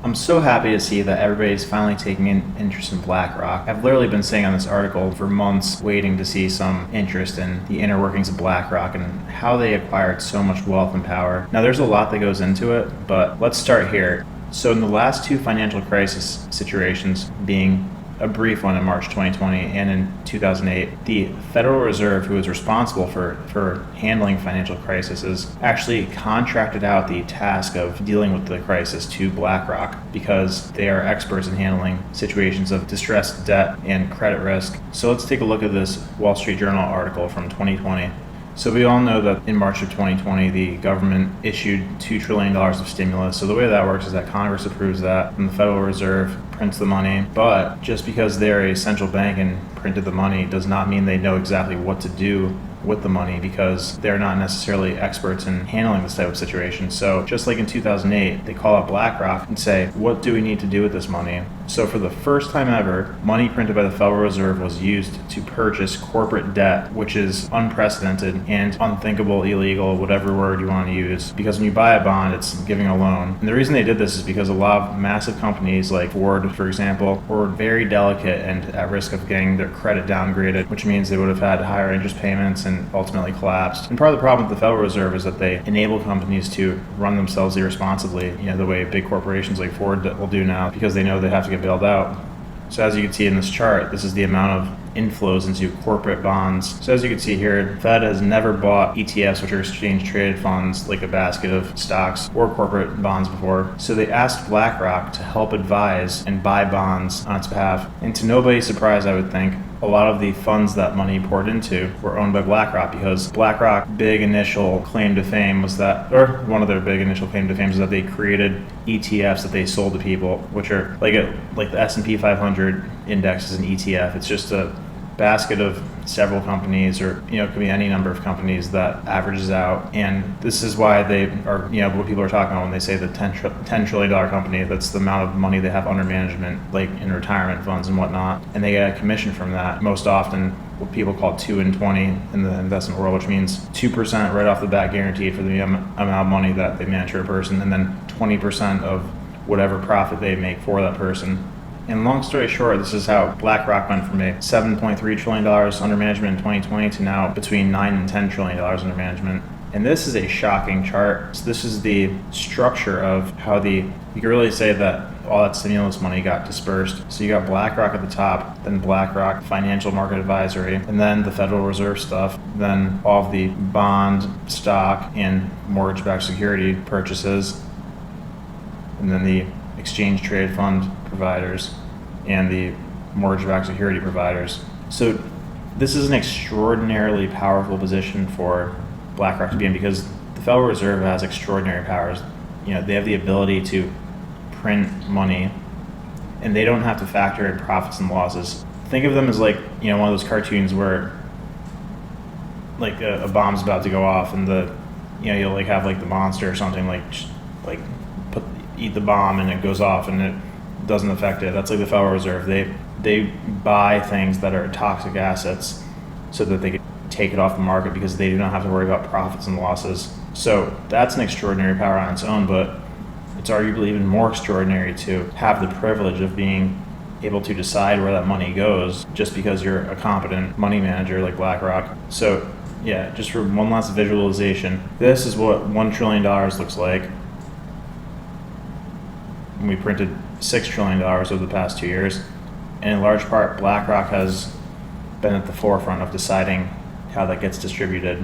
I'm so happy to see that everybody's finally taking an interest in BlackRock. I've literally been sitting on this article for months waiting to see some interest in the inner workings of BlackRock and how they acquired so much wealth and power. Now, there's a lot that goes into it, but let's start here. So in the last two financial crisis situations, being a brief one in March 2020 and in 2008, the Federal Reserve, who was responsible for handling financial crises, actually contracted out the task of dealing with the crisis to BlackRock because they are experts in handling situations of distressed debt and credit risk. So let's take a look at this Wall Street Journal article from 2020. So we all know that in March of 2020, the government issued $2 trillion of stimulus. So the way that works is that Congress approves that and the Federal Reserve prints the money. But just because they're a central bank and printed the money does not mean they know exactly what to do with the money, because they're not necessarily experts in handling this type of situation. So just like in 2008, they call up BlackRock and say, what do we need to do with this money? So for the first time ever, money printed by the Federal Reserve was used to purchase corporate debt, which is unprecedented and unthinkable, illegal, whatever word you want to use, because when you buy a bond, it's giving a loan. And the reason they did this is because a lot of massive companies like Ford, for example, were very delicate and at risk of getting their credit downgraded, which means they would have had higher interest payments and ultimately collapsed. And part of the problem with the Federal Reserve is that they enable companies to run themselves irresponsibly, the way big corporations like Ford will do now, because they know they have to get bailed out. So as you can see in this chart, this is the amount of inflows into corporate bonds. So as you can see here, Fed has never bought ETFs, which are exchange traded funds, like a basket of stocks or corporate bonds before. So they asked BlackRock to help advise and buy bonds on its behalf. And to nobody's surprise, I would think, a lot of the funds that money poured into were owned by BlackRock, because BlackRock big initial claim to fame was that, or one of their big initial claim to fame is that they created ETFs that they sold to people, which are like the S&P 500 index is an ETF. It's just a basket of several companies, or it could be any number of companies that averages out. And this is why they are, what people are talking about when they say the $10 trillion company. That's the amount of money they have under management, like in retirement funds and whatnot, and they get a commission from that. Most often what people call 2 and 20 in the investment world, which means 2% right off the bat guaranteed for the amount of money that they manage for a person, and then 20% of whatever profit they make for that person. And long story short, this is how BlackRock went from a $7.3 trillion under management in 2020 to now between $9 and $10 trillion under management. And this is a shocking chart. So this is the structure of how you can really say that all that stimulus money got dispersed. So you got BlackRock at the top, then BlackRock Financial Market Advisory, and then the Federal Reserve stuff, then all of the bond, stock, and mortgage-backed security purchases, and then the exchange traded fund providers and the mortgage-backed security providers. So this is an extraordinarily powerful position for BlackRock to be in, because the Federal Reserve has extraordinary powers. They have the ability to print money, and they don't have to factor in profits and losses. Think of them as like, one of those cartoons where like a bomb's about to go off, and you'll like have like the monster or something like eat the bomb and it goes off and it doesn't affect it. That's like the Federal Reserve. They buy things that are toxic assets so that they can take it off the market, because they do not have to worry about profits and losses. So that's an extraordinary power on its own, but it's arguably even more extraordinary to have the privilege of being able to decide where that money goes just because you're a competent money manager like BlackRock. So yeah, just for one last visualization, this is what $1 trillion looks like. We printed $6 trillion over the past 2 years. And in large part, BlackRock has been at the forefront of deciding how that gets distributed.